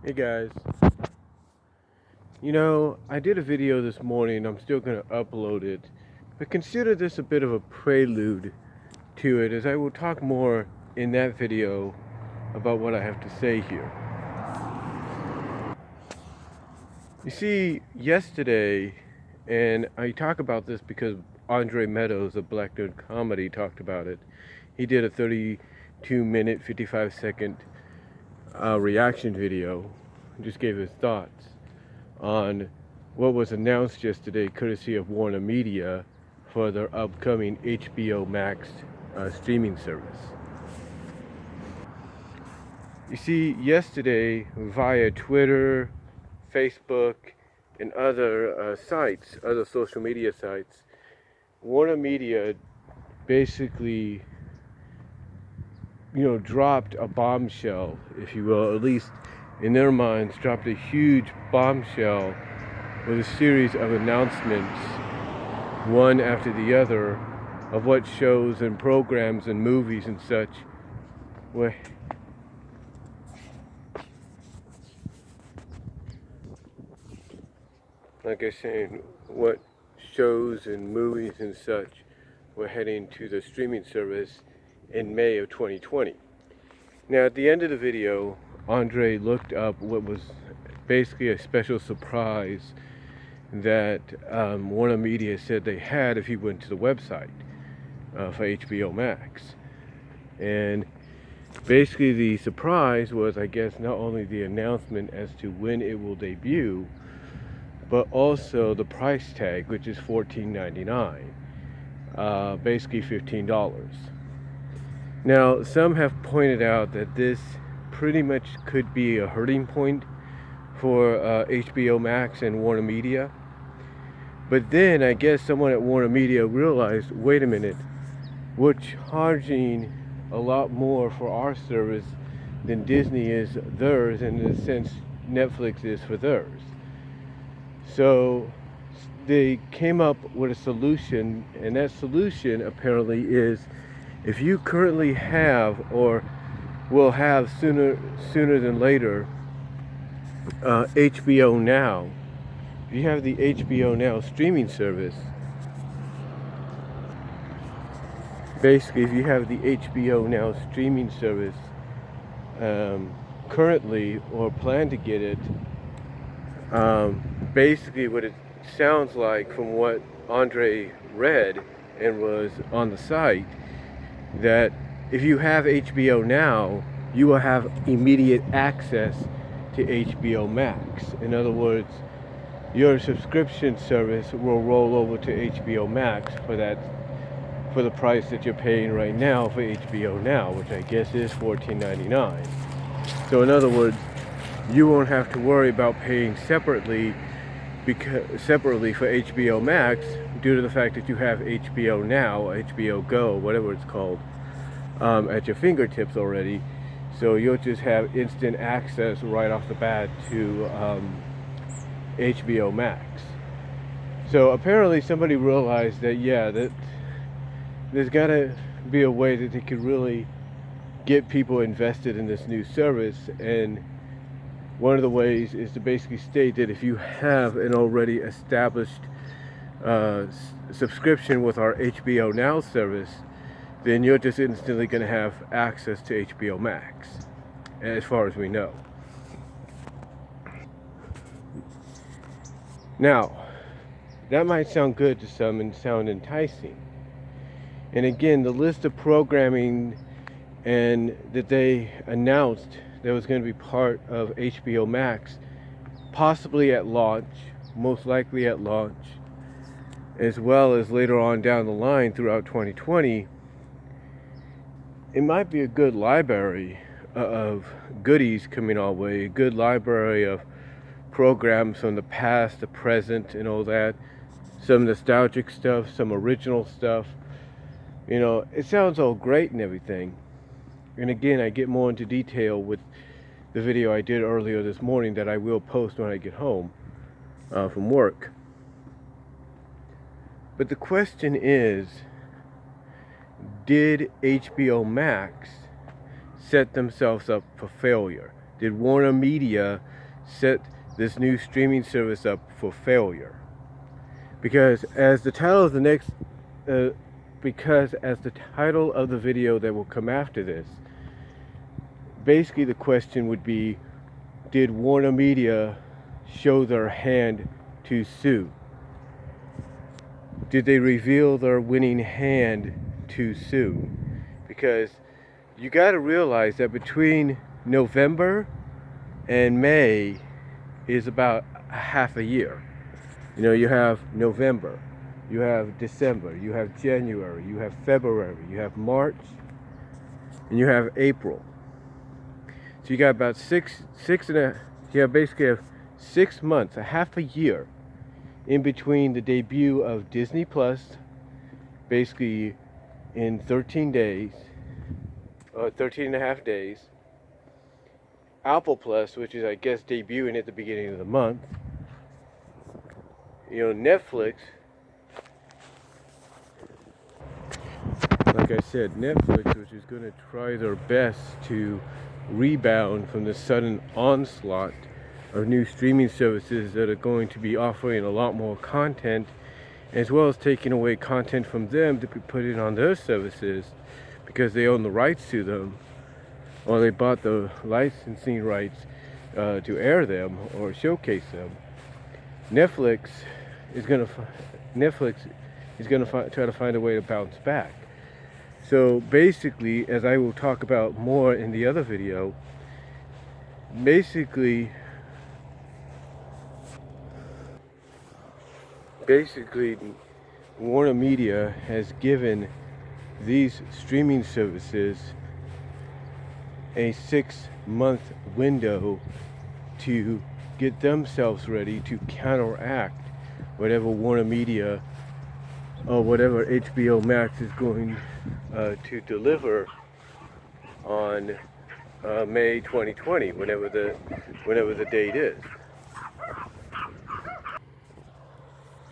Hey guys, I did a video this morning. I'm still going to upload it, but consider this a bit of a prelude to it, as I will talk more in that video about what I have to say here. You see, yesterday, and I talk about this because Andre Meadows of Black Nerd Comedy talked about it. He did a 32-minute, 55-second reaction video, just gave his thoughts on what was announced yesterday, courtesy of WarnerMedia, for their upcoming HBOMax streaming service. You see, yesterday, via Twitter, Facebook, and other sites, other social media sites, WarnerMedia basically, dropped a bombshell, if you will, at least in their minds, dropped a huge bombshell with a series of announcements, one after the other, of what shows and programs and movies and such were what shows and movies and such were heading to the streaming service in May of 2020. Now, at the end of the video, Andre looked up what was basically a special surprise that WarnerMedia said they had if you went to the website for HBOMax. And basically the surprise was, I guess, not only the announcement as to when it will debut, but also the price tag, which is $14.99, basically $15. Now, some have pointed out that this pretty much could be a hurting point for HBOMax and WarnerMedia. But then I guess someone at WarnerMedia realized, wait a minute, we're charging a lot more for our service than Disney is theirs, and in a sense Netflix is for theirs. So they came up with a solution, and that solution apparently is, if you currently have or will have sooner than later HBO Now, if you have the HBO Now streaming service, basically if you have the HBO Now streaming service currently or plan to get it, basically what it sounds like from what Andre read and was on the site, that if you have HBO Now, you will have immediate access to HBOMax. In other words, your subscription service will roll over to HBOMax for the price that you're paying right now for HBO Now, which I guess is $14.99. So in other words, you won't have to worry about paying separately for HBO Max, due to the fact that you have HBO Now, HBO Go, whatever it's called, at your fingertips already. So you'll just have instant access right off the bat to HBO Max. So apparently somebody realized that, that there's got to be a way that they could really get people invested in this new service, and one of the ways is to basically state that if you have an already established subscription with our HBO Now service, then you're just instantly going to have access to HBO Max, as far as we know. Now, that might sound good to some and sound enticing. And again, the list of programming and that they announced that was going to be part of HBO Max, possibly at launch, most likely at launch, as well as later on down the line throughout 2020, it might be a good library of goodies coming our way, a good library of programs from the past, the present, and all that. Some nostalgic stuff, some original stuff. It sounds all great and everything. And again, I get more into detail with the video I did earlier this morning that I will post when I get home from work. But the question is, did HBO Max set themselves up for failure? did WarnerMedia set this new streaming service up for failure? Because as the title of the video that will come after this, basically the question would be, did WarnerMedia show their hand too soon? Did they reveal their winning hand too soon? Because you got to realize that between November and May is about a half a year. You know, you have November, you have December, you have January, you have February, you have March, and you have April. So you got about basically have 6 months, a half a year, in between the debut of Disney Plus, basically in 13 days, 13 and a half days, Apple Plus, which is, I guess, debuting at the beginning of the month, you know, Netflix, like I said, Netflix, which is going to try their best to rebound from the sudden onslaught of new streaming services that are going to be offering a lot more content, as well as taking away content from them to be put in on their services because they own the rights to them, or they bought the licensing rights to air them or showcase them. Netflix is going to try to find a way to bounce back. So basically, as I will talk about more in the other video, basically WarnerMedia has given these streaming services a 6-month window to get themselves ready to counteract whatever WarnerMedia or whatever HBOMax is going to deliver on May 2020, whenever the date is.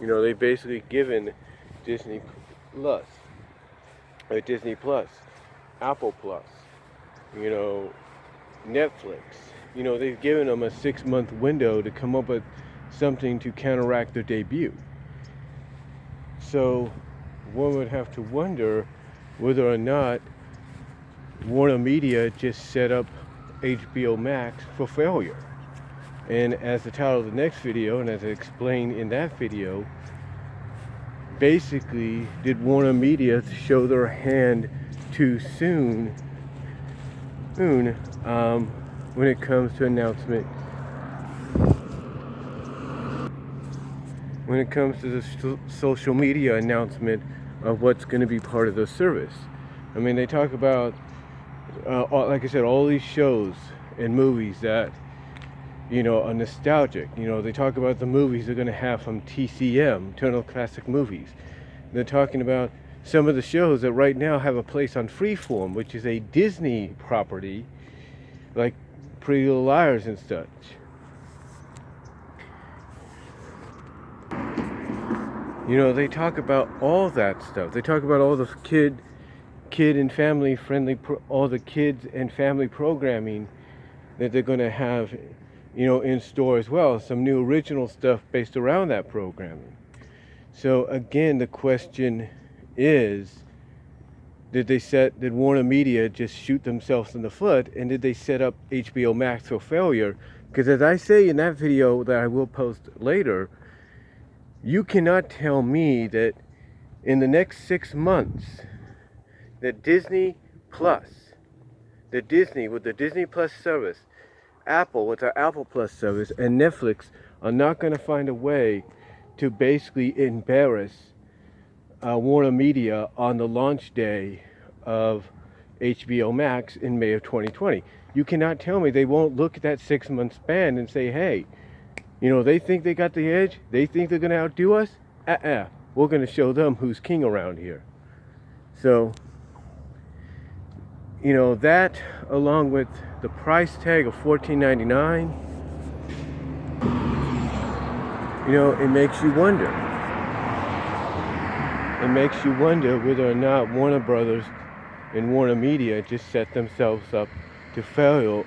You know, they've basically given Disney Plus, Apple Plus, you know, Netflix. You know, they've given them a 6-month window to come up with something to counteract their debut. So one would have to wonder whether or not WarnerMedia just set up HBOMax for failure. And as the title of the next video, and as I explained in that video, basically, did WarnerMedia show their hand too soon when it comes to announcement, when it comes to the social media announcement of what's going to be part of the service. I mean, they talk about, like I said, all these shows and movies that, you know, are nostalgic. You know, they talk about the movies they're going to have from TCM, Turner Classic Movies. They're talking about some of the shows that right now have a place on Freeform, which is a Disney property, like Pretty Little Liars and such. You know, they talk about all that stuff. They talk about all the kid and family friendly, all the kids and family programming that they're going to have, you know, in store as well. Some new original stuff based around that programming. So again, the question is, did WarnerMedia just shoot themselves in the foot, and did they set up HBOMax for failure? Because as I say in that video that I will post later, you cannot tell me that in the next 6 months that Disney with the Disney Plus service, Apple with our Apple Plus service, and Netflix are not going to find a way to basically embarrass WarnerMedia on the launch day of HBOMax in May of 2020. You cannot tell me they won't look at that 6-month span and say, hey, you know, they think they got the edge, they think they're going to outdo us, we're going to show them who's king around here. So, you know, that along with the price tag of $14.99, you know, it makes you wonder. It makes you wonder whether or not Warner Brothers and WarnerMedia just set themselves up to fail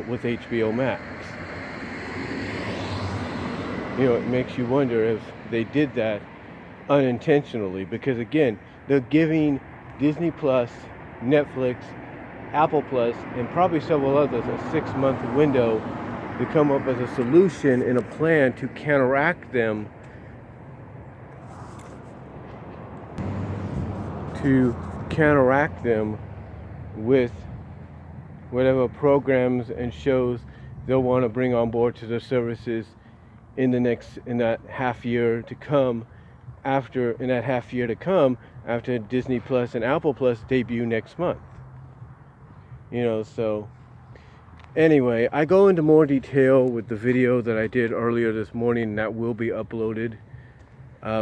with HBOMax. You know, it makes you wonder if they did that unintentionally, because again, they're giving Disney Plus, Netflix, Apple Plus, and probably several others a 6-month window to come up with a solution and a plan to counteract them, with whatever programs and shows they'll want to bring on board to their services in that half year to come after Disney Plus and Apple Plus debut next month. You know, so anyway, I go into more detail with the video that I did earlier this morning, and that will be uploaded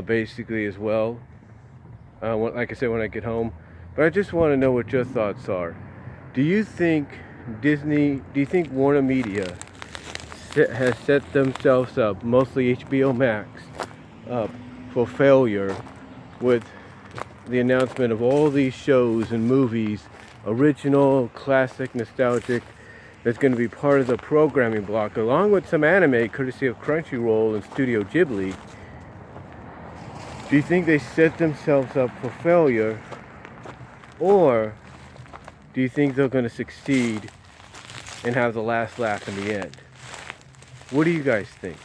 basically as well, like I said, when I get home. But I just want to know what your thoughts are. Do you think WarnerMedia has set themselves up, mostly HBOMax, up for failure with the announcement of all these shows and movies, original, classic, nostalgic, that's going to be part of the programming block, along with some anime courtesy of Crunchyroll and Studio Ghibli? Do you think they set themselves up for failure, or do you think they're going to succeed and have the last laugh in the end? What do you guys think?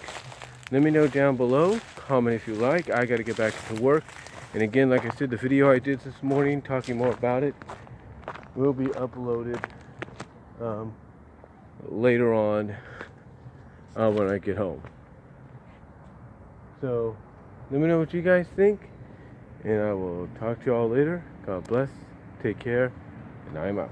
Let me know down below. Comment if you like. I got to get back to work. And again, like I said, the video I did this morning talking more about it will be uploaded later on when I get home. So let me know what you guys think, and I will talk to you all later. God bless. Take care, and I'm out.